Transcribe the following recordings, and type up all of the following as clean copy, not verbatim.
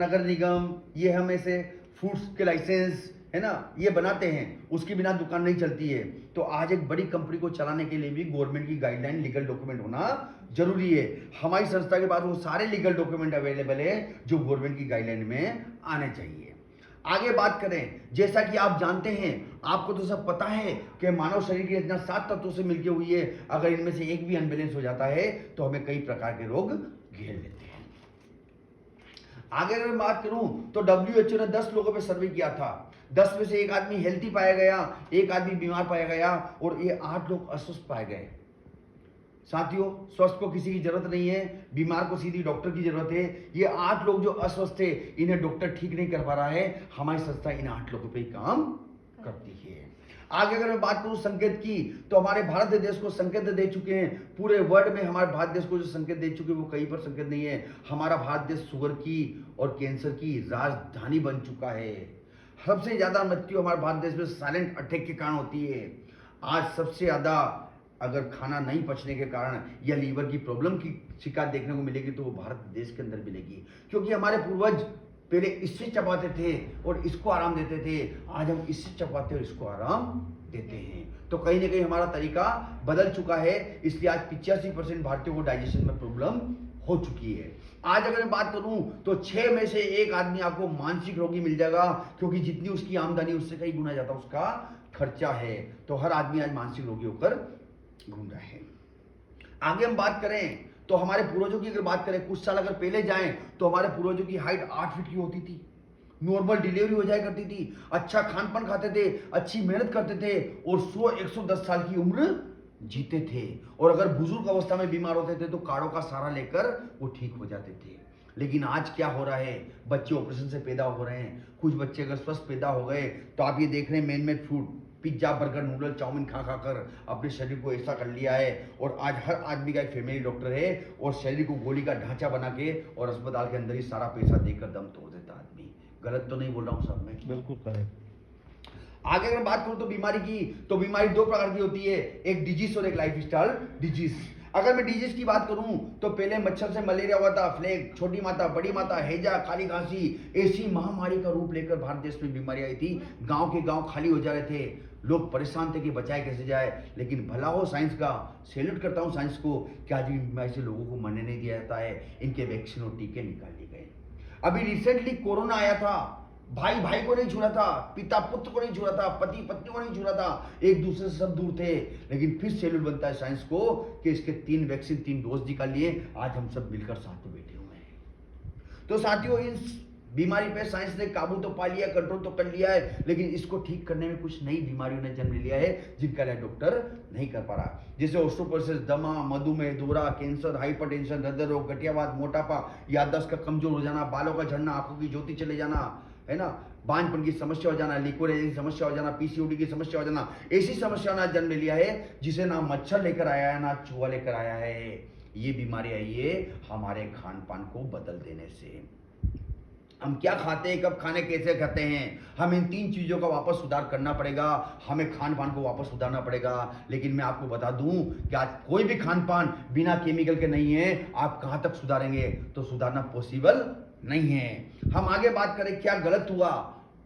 नगर निगम ये हमें से फूड्स के लाइसेंस है ना ये बनाते हैं, उसके बिना दुकान नहीं चलती है। तो आज एक बड़ी कंपनी को चलाने के लिए भी गवर्नमेंट की गाइडलाइन लीगल डॉक्यूमेंट होना जरूरी है। हमारी संस्था के पास वो सारे लीगल डॉक्यूमेंट अवेलेबल है जो गवर्नमेंट की गाइडलाइन में आने चाहिए। आगे बात करें, जैसा कि आप जानते हैं, आपको तो सब पता है कि मानव शरीर की रचना 7 तत्वों से मिलकर हुई है। अगर इनमें से एक भी अनबैलेंस हो जाता है तो हमें कई प्रकार के रोग घेर लेते हैं। आगे अगर मैं बात करूं तो WHO ने 10 लोगों पे सर्वे किया था। 10 में से एक आदमी हेल्थी पाया गया, एक आदमी बीमार पाया गया और ये 8 लोग अस्वस्थ पाए गए। साथियों, स्वस्थ को किसी की जरूरत नहीं है, बीमार को सीधी डॉक्टर की जरूरत है। ये 8 लोग जो अस्वस्थ थे, इन्हें डॉक्टर ठीक नहीं कर पा रहा है, हमारी संस्था इन 8 लोगों पे काम करती है। आगे अगर मैं बात करूं संकेत की, तो हमारे भारत देश को संकेत दे चुके हैं। पूरे वर्ल्ड में हमारे भारत देश को जो संकेत दे चुके हैं वो कहीं पर संकेत नहीं है। हमारा भारत देश शुगर की और कैंसर की राजधानी बन चुका है। सबसे ज्यादा मृत्यु हमारे भारत देश में साइलेंट अटैक के कारण होती है। आज सबसे ज्यादा अगर खाना नहीं पचने के कारण या लीवर की प्रॉब्लम की शिकायत देखने को मिलेगी तो वो भारत देश के अंदर मिलेगी, क्योंकि हमारे पूर्वज पहले इससे चबाते थे और इसको आराम देते थे। आज हम इससे चबाते और इसको आराम देते हैं, तो कहीं ना कहीं हमारा तरीका बदल चुका है। इसलिए आज 85% भारतीयों को डाइजेशन में प्रॉब्लम हो चुकी है। आज अगर मैं बात करूं तो 6 में से एक आदमी आपको मानसिक रोगी मिल जाएगा, क्योंकि जितनी उसकी आमदनी उससे कहीं गुना ज्यादा उसका खर्चा है। तो हर आदमी आज मानसिक रोगी होकर घूम रहा है। आगे हम बात करें तो हमारे पूर्वजों की अगर बात करें, कुछ साल अगर पहले जाएं तो हमारे पूर्वजों की हाइट 8 फीट की होती थी, नॉर्मल डिलीवरी हो जाया करती थी, अच्छा खान पान खाते थे, अच्छी मेहनत करते थे और 100-110 साल की उम्र जीते थे। और अगर बुजुर्ग अवस्था में बीमार होते थे तो काढ़ों का सहारा लेकर वो ठीक हो जाते थे। लेकिन आज क्या हो रहा है, बच्चे ऑपरेशन से पैदा हो रहे हैं। कुछ बच्चे अगर स्वस्थ पैदा हो गए तो आप ये देख रहे हैं man made food, pizza burger noodle chow mein खा खा कर अपने शरीर को ऐसा कर लिया है। और आज हर आदमी का एक फैमिली डॉक्टर है और शरीर को गोली का ढांचा बना के और अस्पताल के अंदर ही सारा पैसा देकर दम तोड़ देता आदमी। गलत तो नहीं बोल रहा हूँ साहब मैं? बिल्कुल करेक्ट। आगे अगर बात करूं तो बीमारी की, तो बीमारी 2 प्रकार की होती है, एक डिजीज और एक लाइफ स्टाइल डिजीज। अगर मैं डिजीज की बात करूं तो पहले मच्छर से मलेरिया हुआ था, फ्लेग, छोटी माता, बड़ी माता, हैजा, काली खांसी, ऐसी महामारी का रूप लेकर भारत देश में बीमारी आई थी। गांव के गांव खाली हो जा रहे थे, लोग परेशान थे कि बचाए कैसे जाए। लेकिन भला हो साइंस का, सैल्यूट करता हूं साइंस को कि आज इन बीमारी से लोगों को मरने नहीं दिया जाता है, इनके वैक्सीन और टीके निकाल लिए गए। अभी रिसेंटली कोरोना आया था, भाई भाई को नहीं छू रहा था, पिता पुत्र को नहीं छू रहा था, पति पत्नी को नहीं छू रहा था, एक दूसरे से सब दूर थे। लेकिन फिर सैल्यूट बनता है साइंस को कि इसके 3 वैक्सीन 3 डोज निकाल लिए, आज हम सब मिलकर साथ में बैठे हुए हैं। तो साथियों, इस बीमारी पे साइंस ने काबू तो पा लिया, कंट्रोल तो कर लिया है, लेकिन इसको ठीक करने में कुछ नई बीमारियों ने जन्म लिया है जिनका इलाज डॉक्टर नहीं कर पा रहा। जैसे ऑस्टियोपोरोसिस, दमा, मधुमेह, दोहरा, कैंसर, हाइपरटेंशन, हृदय रोग, गठियावाद, मोटापा, याददाश्त का कमजोर हो जाना, बालों का झड़ना, आंखों की ज्योति चले जाना, है ना, बांझपन की समस्या हो जाना, लिक्विड की समस्या हो जाना, पीसीओडी की समस्या हो जाना, ऐसी समस्या ने जन्म लिया है जिसे ना मच्छर लेकर आया है ना चूहा लेकर आया है। ये बीमारी आई है हमारे खान पान को बदल देने से। हम क्या खाते हैं, कब खाने, कैसे खाते हैं, हम इन 3 चीजों का वापस सुधार करना पड़ेगा। हमें खान पान को वापस सुधारना पड़ेगा। लेकिन मैं आपको बता दूं कि आज कोई भी खान पान बिना केमिकल के नहीं है। आप कहां तक सुधारेंगे, तो सुधारना पॉसिबल नहीं है। हम आगे बात करें क्या गलत हुआ,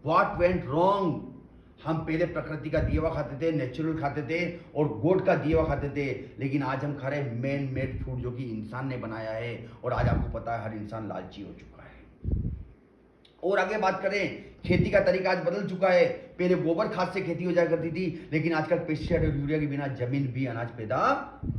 व्हाट वेंट रॉन्ग। हम पहले प्रकृति का दिया हुआ खाते थे, नेचुरल खाते थे और गोड का दिया हुआ खाते थे, लेकिन आज हम खा रहे मैन मेड फूड जो कि इंसान ने बनाया है। और आज आपको पता है हर इंसान लालची हो चुका है। और आगे बात करें, खेती का तरीका आज बदल चुका है। पहले गोबर खाद से खेती हो जाया करती थी, लेकिन आजकल पेस्टिसाइड और यूरिया के बिना जमीन भी अनाज पैदा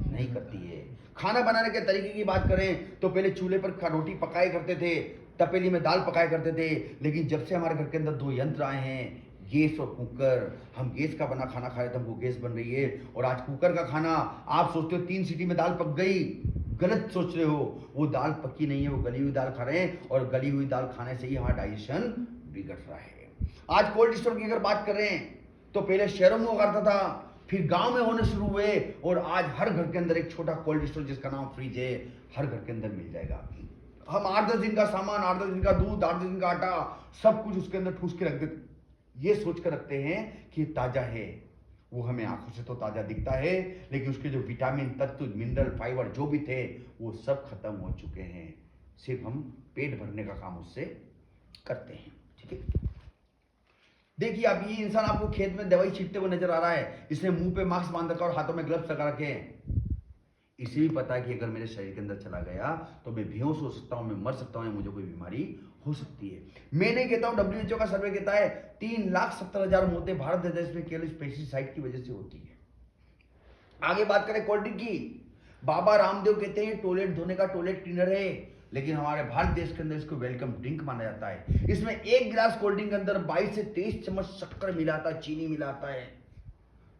नहीं करती है। खाना बनाने के तरीके की बात करें तो पहले चूल्हे पर रोटी पकाया करते थे, तपेली में दाल पकाया करते थे। लेकिन जब से हमारे घर के अंदर 2 यंत्र आए हैं, गैस और कुकर, हम गैस का बना खाना खा रहे थे, हमको गैस बन रही है। और आज कुकर का खाना, आप सोचते हो 3 सीटी में दाल पक गई, गलत सोच रहे हो। वो दाल पक्की नहीं है, वो गली हुई दाल खा रहे हैं और गली हुई दाल खाने से ही हमारा डाइजेशन बिगड़ रहा है। आज कोल्ड स्टोर की अगर बात करें तो पहले शहरों में हुआ करता था, फिर गांव में होने शुरू हुए और आज हर घर के अंदर एक छोटा कोल्ड स्टोर जिसका नाम फ्रिज है, हर घर के अंदर मिल जाएगा। हम 8-10 दिन का सामान, 8-10 दिन का दूध, 8-10 दिन का आटा, सब कुछ उसके अंदर ठूस के रख देते, ये सोच कर रखते हैं कि ताजा है। वो हमें आंखों से तो ताजा दिखता है, लेकिन उसके जो विटामिन तत्व, मिनरल, फाइबर जो भी थे वो सब खत्म हो चुके हैं। सिर्फ हम पेट भरने का काम उससे करते हैं। ठीक है, देखिए आप, ये इंसान आपको खेत में दवाई छींटते हुए नजर आ रहा है, इसने मुंह पे मास्क बांध रखा और हाथों में ग्लव्स लगा रखे हैं। इसे भी पता है कि अगर मेरे शरीर के अंदर चला गया तो मैं बेहोश हो सकता हूं, मैं मर सकता हूं, या मुझे कोई बीमारी हो सकती है। मैं नहीं कहता हूं, WHO का सर्वे कहता है 3,70,000 मौतें भारत देश में केवल पेस्टिसाइड की वजह से होती है। आगे बात करें कोल्ड ड्रिंक की, बाबा रामदेव कहते हैं टॉयलेट धोने का टॉयलेट क्लीनर है, लेकिन हमारे भारत देश के अंदर इसको वेलकम ड्रिंक माना जाता है। इसमें एक गिलास कोल्ड ड्रिंक के अंदर 22 से 23 चम्मच शक्कर मिलाता है, चीनी मिलाता है,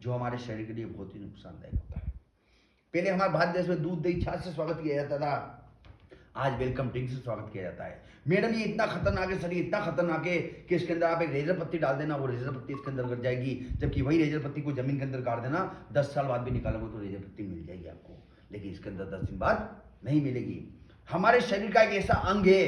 जो हमारे शरीर के लिए बहुत ही नुकसानदायक होता है। पहले हमारे भारत देश में दूध दही छाछ से स्वागत किया जाता था, आज वेलकम ड्रिंक से स्वागत किया जाता है। मैडम ये इतना खतरनाक है, सर ये इतना खतरनाक है कि इसके अंदर आप एक रेजर पत्ती डाल देना, वो रेजर पत्ती इसके अंदर गड़ जाएगी, जबकि वही रेजर पत्ती को जमीन के अंदर गाड़ देना, 10 साल बाद भी निकालोगे तो रेजर पत्ती मिल जाएगी आपको, लेकिन इसके अंदर 10 दिन बाद नहीं मिलेगी। हमारे शरीर का एक ऐसा अंग है,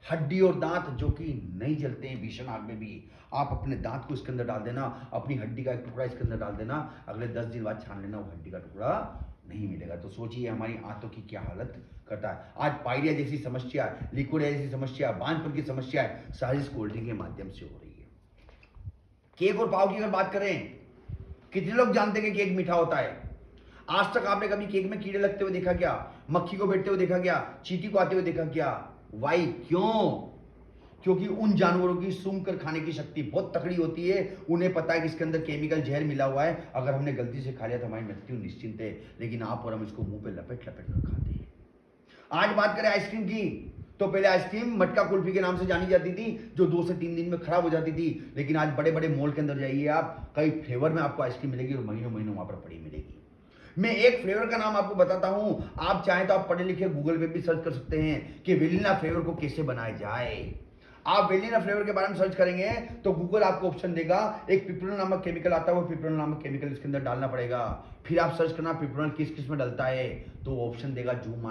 हड्डी और दांत, जो कि नहीं जलते हैं भीषण आग में भी। आप अपने दांत को इसके अंदर डाल देना, अपनी हड्डी का एक टुकड़ा इसके अंदर डाल देना, अगले 10 दिन बाद छान लेना, वो हड्डी का टुकड़ा नहीं मिलेगा। तो सोचिए हमारी आंतों की क्या हालत करता है। आज पायरिया जैसी समस्या, लिक्विड जैसी समस्या, बांझपन की समस्या सारी इस कोल्ड ड्रिंक के माध्यम से हो रही है। केक और पाव की अगर बात करें, कितने लोग जानते हैं कि केक मीठा होता है? आज तक आपने कभी केक में कीड़े लगते हुए देखा क्या? मक्खी को बैठते हुए देखा क्या? चींटी को आते हुए देखा क्या? वाई, क्यों? क्योंकि उन जानवरों की सूंघ कर खाने की शक्ति बहुत तगड़ी होती है, उन्हें पता है कि इसके अंदर केमिकल जहर मिला हुआ है, अगर हमने गलती से खा लिया तो हमारी मृत्यु निश्चिंत है। लेकिन आप और हम इसको मुंह पे लपेट लपेट कर खाते हैं। आज बात करें आइसक्रीम की, तो पहले आइसक्रीम मटका कुल्फी के नाम से जानी जाती थी, जो 2 से 3 दिन में खराब हो जाती थी, लेकिन आज बड़े बड़े मॉल के अंदर जाइए आप, कई फ्लेवर में आपको आइसक्रीम मिलेगी और महीनों महीनों वहां पर पड़ी मिलेगी। मैं एक फ्लेवर का नाम आपको बताता हूं, आप चाहें तो आप पढ़े लिखे गूगल पे भी सर्च कर सकते हैं कि वेनिला फ्लेवर को कैसे बनाया जाए। आप वेनिला फ्लेवर के बारे में सर्च करेंगे तो गूगल आपको ऑप्शन देगा, एक पिपरल नामक केमिकल आता है, वो पिपरल नामक केमिकल इसके अंदर डालना पड़ेगा। फिर आप सर्च करना पिपरल किस किस में डलता है, तो ऑप्शन देगा जूम